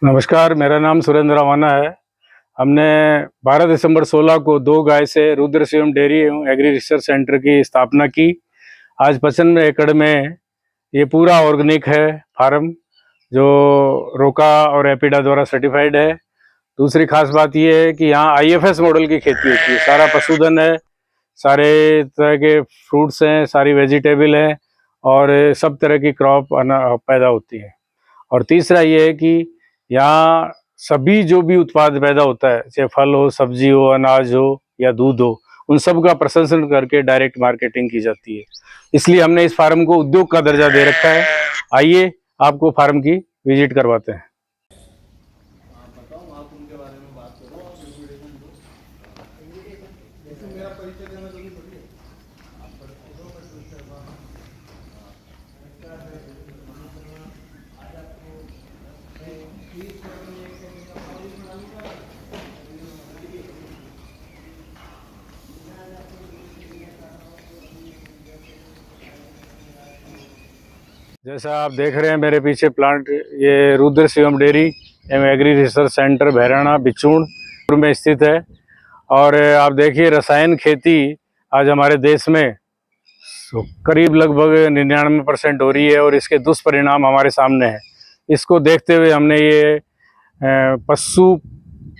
नमस्कार, मेरा नाम सुरेंद्र रवाना है। हमने 12 दिसंबर 16 को 2 गाय से रुद्र शिवम डेयरी एवं एग्री रिसर्च सेंटर की स्थापना की। आज 95 एकड़ में ये पूरा ऑर्गेनिक है फार्म, जो रोका और एपिडा द्वारा सर्टिफाइड है। दूसरी खास बात ये है कि यहाँ आईएफएस मॉडल की खेती होती है। सारा पशुधन है, सारे तरह के फ्रूट्स हैं, सारी वेजिटेबल हैं और सब तरह की क्रॉप पैदा होती है। और तीसरा ये है कि यहाँ सभी जो भी उत्पाद पैदा होता है, चाहे फल हो, सब्जी हो, अनाज हो या दूध हो, उन सब का प्रसंस्करण करके डायरेक्ट मार्केटिंग की जाती है। इसलिए हमने इस फार्म को उद्योग का दर्जा दे रखा है। आइए आपको फार्म की विजिट करवाते हैं। जैसा आप देख रहे हैं मेरे पीछे प्लांट, ये रुद्र शिवम डेयरी एवं एग्री रिसर्च सेंटर भैराना बिचूड़ में स्थित है। और आप देखिए, रसायन खेती आज हमारे देश में करीब लगभग 99% हो रही है और इसके दुष्परिणाम हमारे सामने हैं। इसको देखते हुए हमने ये पशु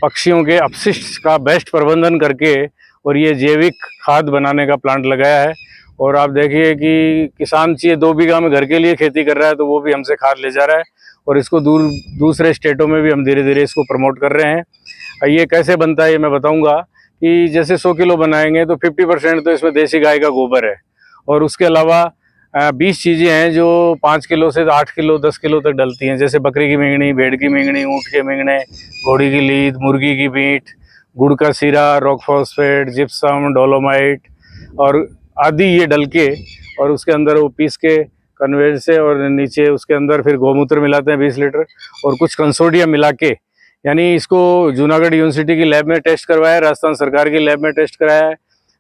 पक्षियों के अपशिष्ट का बेस्ट प्रबंधन करके और ये जैविक खाद बनाने का प्लांट लगाया है। और आप देखिए कि किसान चाहिए 2 बीघा में घर के लिए खेती कर रहा है, तो वो भी हमसे खाद ले जा रहा है और इसको दूसरे स्टेटों में भी हम धीरे धीरे इसको प्रमोट कर रहे हैं। ये कैसे बनता है ये मैं बताऊंगा कि जैसे 100 किलो बनाएंगे तो 50% तो इसमें देसी गाय का गोबर है और उसके अलावा 20 चीज़ें हैं जो 5 किलो से 8 किलो 10 किलो तक डलती हैं, जैसे बकरी की मींगनी, भेड़ की मींगनी, ऊँट के मींगने, घोड़ी की लीद, मुर्गी की मीट, गुड़ का सीरा, रॉक फॉस्फेट, जिप्सम, डोलोमाइट और आदि ये डल के और उसके अंदर वो पीस के कन्वेयर से और नीचे उसके अंदर फिर गौमूत्र मिलाते हैं 20 लीटर और कुछ कंसोडियम मिला के, यानी इसको जूनागढ़ यूनिवर्सिटी की लैब में टेस्ट करवाया है, राजस्थान सरकार की लैब में टेस्ट कराया है।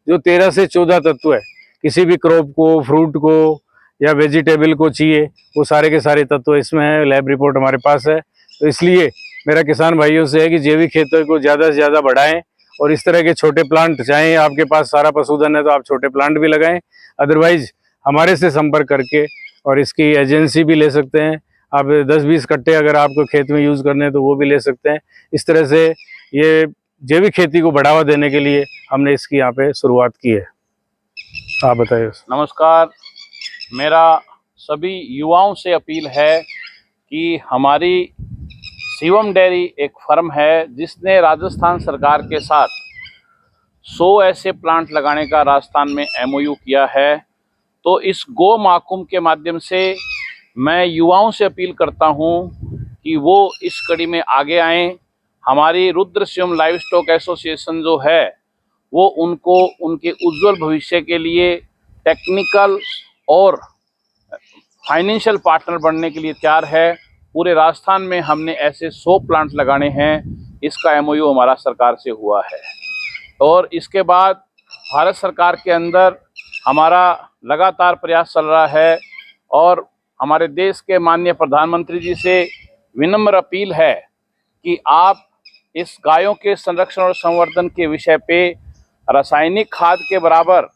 जो 13 से 14 तत्व है, किसी भी क्रॉप को, फ्रूट को या वेजिटेबल को चाहिए, वो सारे के सारे तत्व इसमें है। लैब रिपोर्ट हमारे पास है। तो इसलिए मेरा किसान भाइयों से है कि जैविक खेती को ज़्यादा से ज़्यादा बढ़ाएं और इस तरह के छोटे प्लांट, चाहे आपके पास सारा पशुधन है तो आप छोटे प्लांट भी लगाएं, अदरवाइज हमारे से संपर्क करके और इसकी एजेंसी भी ले सकते हैं। आप 10-20 कट्टे अगर आपको खेत में यूज़ करने हैं तो वो भी ले सकते हैं। इस तरह से ये जैविक खेती को बढ़ावा देने के लिए हमने इसकी यहाँ पे शुरुआत की है। आप बताइए। नमस्कार, मेरा सभी युवाओं से अपील है कि हमारी शिवम डेयरी एक फर्म है जिसने राजस्थान सरकार के साथ 100 ऐसे प्लांट लगाने का राजस्थान में एमओयू किया है। तो इस गो महाकुंभ के माध्यम से मैं युवाओं से अपील करता हूं कि वो इस कड़ी में आगे आएं। हमारी Rudra Shivam live stock association जो है वो उनको उनके उज्जवल भविष्य के लिए टेक्निकल और फाइनेंशियल पार्टनर बनने के लिए तैयार है। पूरे राजस्थान में हमने ऐसे 100 प्लांट लगाने हैं। इसका एमओयू हमारा सरकार से हुआ है और इसके बाद भारत सरकार के अंदर हमारा लगातार प्रयास चल रहा है और हमारे देश के माननीय प्रधानमंत्री जी से विनम्र अपील है कि आप इस गायों के संरक्षण और संवर्धन के विषय पे रासायनिक खाद के बराबर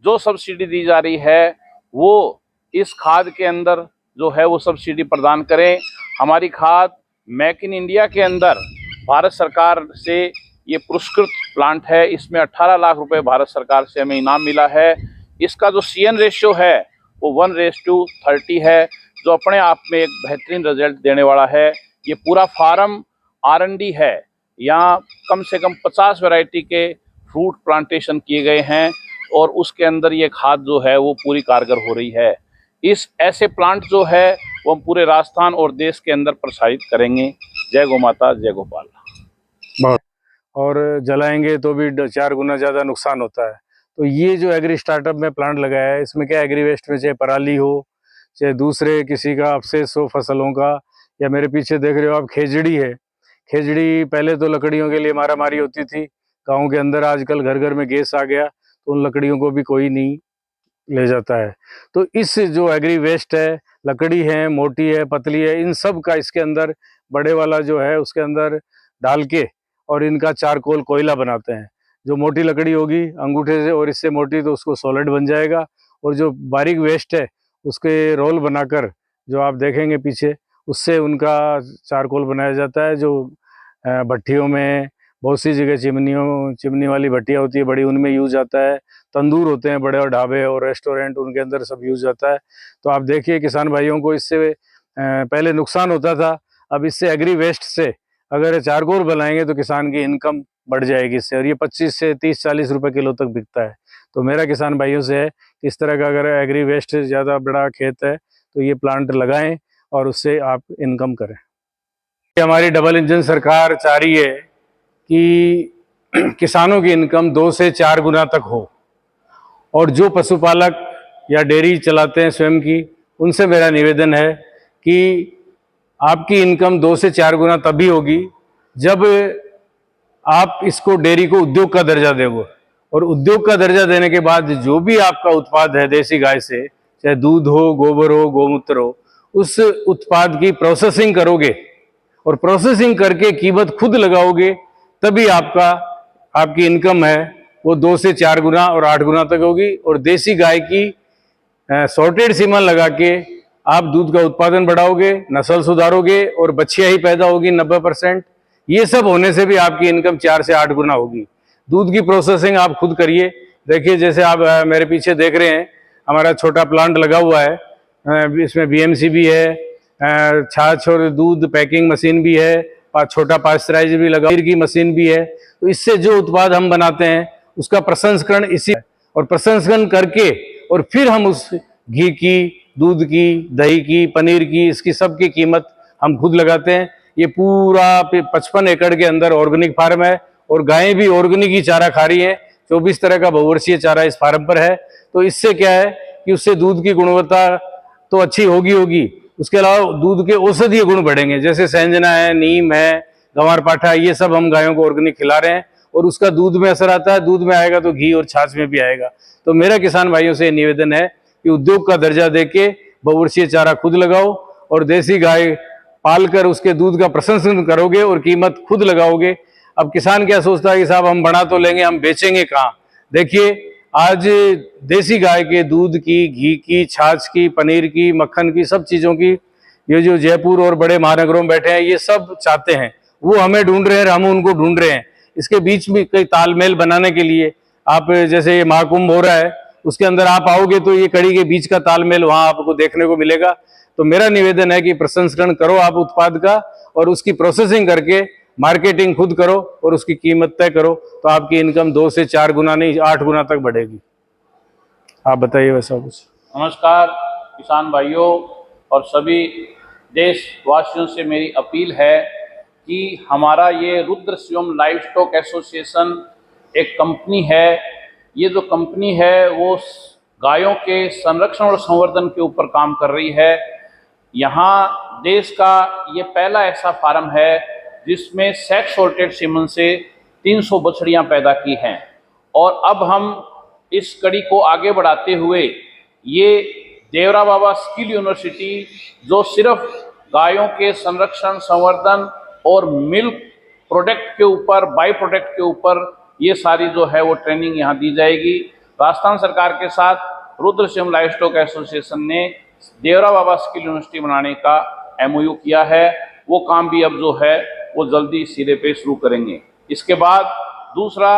जो सब्सिडी दी जा रही है वो इस खाद के अंदर जो है वो सब्सिडी प्रदान करें। हमारी खाद मेक इन इंडिया के अंदर भारत सरकार से ये पुरस्कृत प्लांट है। इसमें 18 लाख रुपए भारत सरकार से हमें इनाम मिला है। इसका जो CN रेशियो है वो 1:30 है, जो अपने आप में एक बेहतरीन रिजल्ट देने वाला है। ये पूरा फार्म R&D है। यहाँ कम से कम 50 वैरायटी के फ्रूट प्लांटेशन किए गए हैं और उसके अंदर ये खाद जो है वो पूरी कारगर हो रही है। इस ऐसे प्लांट जो है वो हम पूरे राजस्थान और देश के अंदर प्रसारित करेंगे। जय गौ माता, जय गोपाल। बहुत। और जलाएंगे तो भी 4 गुना ज़्यादा नुकसान होता है। तो ये जो एग्री स्टार्टअप में प्लांट लगाया है, इसमें क्या एग्री वेस्ट में चाहे पराली हो, चाहे दूसरे किसी का अवशेष हो फसलों का, या मेरे पीछे देख रहे हो आप खेजड़ी है। खेजड़ी पहले तो लकड़ियों के लिए मारामारी होती थी गाँव के अंदर, आजकल घर घर में गैस आ गया तो उन लकड़ियों को भी कोई नहीं ले जाता है। तो इस जो एग्री वेस्ट है, लकड़ी है, मोटी है, पतली है, इन सब का इसके अंदर बड़े वाला जो है उसके अंदर डाल के और इनका चारकोल कोयला बनाते हैं। जो मोटी लकड़ी होगी अंगूठे से और इससे मोटी तो उसको सॉलिड बन जाएगा, और जो बारीक वेस्ट है उसके रोल बनाकर जो आप देखेंगे पीछे, उससे उनका चारकोल बनाया जाता है। जो भट्टियों में बहुत सी जगह चिमनी वाली भट्टियाँ होती है बड़ी, उनमें यूज आता है। तंदूर होते हैं बड़े और ढाबे और रेस्टोरेंट, उनके अंदर सब यूज आता है। तो आप देखिए किसान भाइयों को इससे पहले नुकसान होता था, अब इससे एग्री वेस्ट से अगर चारकोल बनाएंगे तो किसान की इनकम बढ़ जाएगी इससे, और ये 25 से 30-40 रुपए किलो तक बिकता है। तो मेरा किसान भाइयों से है कि इस तरह का अगर एग्री वेस्ट ज़्यादा बड़ा खेत है तो ये प्लांट लगाएं और उससे आप इनकम करें। हमारी डबल इंजन सरकार चाह रही है कि किसानों की इनकम 2 से 4 गुना तक हो, और जो पशुपालक या डेयरी चलाते हैं स्वयं की, उनसे मेरा निवेदन है कि आपकी इनकम 2 से 4 गुना तभी होगी जब आप इसको डेयरी को उद्योग का दर्जा दोगे, और उद्योग का दर्जा देने के बाद जो भी आपका उत्पाद है देसी गाय से, चाहे दूध हो, गोबर हो, गोमूत्र हो, उस उत्पाद की प्रोसेसिंग करोगे और प्रोसेसिंग करके कीमत खुद लगाओगे, तभी आपकी इनकम है वो 2 से 4 गुना और 8 गुना तक होगी। और देसी गाय की सॉर्टेड सीमन लगा के आप दूध का उत्पादन बढ़ाओगे, नस्ल सुधारोगे और बछिया ही पैदा होगी 90%। ये सब होने से भी आपकी इनकम 4 से 8 गुना होगी। दूध की प्रोसेसिंग आप खुद करिए। देखिए जैसे आप मेरे पीछे देख रहे हैं, हमारा छोटा प्लांट लगा हुआ है, इसमें बीएमसी भी है, छाछ और दूध पैकिंग मशीन भी है, छोटा पास्चराइज भी लगा, खीर की मशीन भी है। तो इससे जो उत्पाद हम बनाते हैं उसका प्रसंस्करण इसी, और प्रसंस्करण करके और फिर हम उस घी की, दूध की, दही की, पनीर की, इसकी सब की कीमत हम खुद लगाते हैं। ये पूरा 55 एकड़ के अंदर ऑर्गेनिक फार्म है, और गायें भी ऑर्गेनिक ही चारा खा रही हैं। 24 तरह का बहुवर्षीय चारा इस फार्म पर है। तो इससे क्या है कि उससे दूध की गुणवत्ता तो अच्छी होगी, उसके अलावा दूध के औषधीय गुण बढ़ेंगे, जैसे संजना है, नीम है, गंवारपाठा, ये सब हम गायों को ऑर्गेनिक खिला रहे हैं, और उसका दूध में असर आता है। दूध में आएगा तो घी और छाछ में भी आएगा। तो मेरा किसान भाइयों से निवेदन है कि उद्योग का दर्जा देके बहुवर्षीय चारा खुद लगाओ, और देसी गाय पालकर उसके दूध का प्रसंस्करण करोगे और कीमत खुद लगाओगे। अब किसान क्या सोचता है कि साहब हम बना तो लेंगे, हम बेचेंगे कहाँ? देखिए आज देसी गाय के दूध की, घी की, छाछ की, पनीर की, मक्खन की, सब चीज़ों की ये जो जयपुर और बड़े महानगरों में बैठे हैं ये सब चाहते हैं, वो हमें ढूंढ रहे हैं, हम उनको ढूंढ रहे हैं। इसके बीच में कई तालमेल बनाने के लिए, आप जैसे ये महाकुंभ हो रहा है उसके अंदर आप आओगे तो ये कड़ी के बीच का तालमेल वहाँ आपको देखने को मिलेगा। तो मेरा निवेदन है कि प्रसंस्करण करो आप उत्पाद का, और उसकी प्रोसेसिंग करके मार्केटिंग खुद करो और उसकी कीमत तय करो, तो आपकी इनकम 2 से 4 गुना नहीं 8 गुना तक बढ़ेगी। आप बताइए वैसा कुछ। नमस्कार किसान भाइयों और सभी देशवासियों से मेरी अपील है कि हमारा ये Rudra Shivam live stock association एक कंपनी है। ये जो कंपनी है वो गायों के संरक्षण और संवर्धन के ऊपर काम कर रही है। यहाँ देश का ये पहला ऐसा फार्म है जिसमें सेक्स सॉर्टेड सीमन से 300 बछड़ियाँ पैदा की हैं, और अब हम इस कड़ी को आगे बढ़ाते हुए ये देवरा बाबा स्किल यूनिवर्सिटी, जो सिर्फ गायों के संरक्षण, संवर्धन और मिल्क प्रोडक्ट के ऊपर, बाई प्रोडक्ट के ऊपर ये सारी जो है वो ट्रेनिंग यहाँ दी जाएगी। राजस्थान सरकार के साथ Rudra Shivam live stock association ने देवरा बाबा स्किल यूनिवर्सिटी बनाने का MOU किया है। वो काम भी अब जो है वो जल्दी सिरे पे शुरू करेंगे। इसके बाद दूसरा,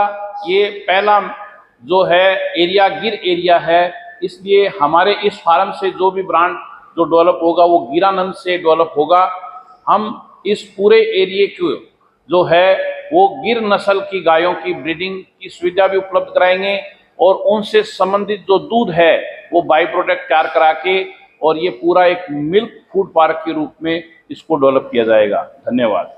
ये पहला जो है एरिया गिर एरिया है, इसलिए हमारे इस फार्म से जो भी ब्रांड जो डेवलप होगा वो गिरानंद से डेवलप होगा। हम इस पूरे एरिया को जो है वो गिर नस्ल की गायों की ब्रीडिंग की सुविधा भी उपलब्ध कराएंगे, और उनसे संबंधित जो दूध है वो बाई प्रोडक्ट तैयार करा के, और ये पूरा एक मिल्क फूड पार्क के रूप में इसको डेवलप किया जाएगा। धन्यवाद।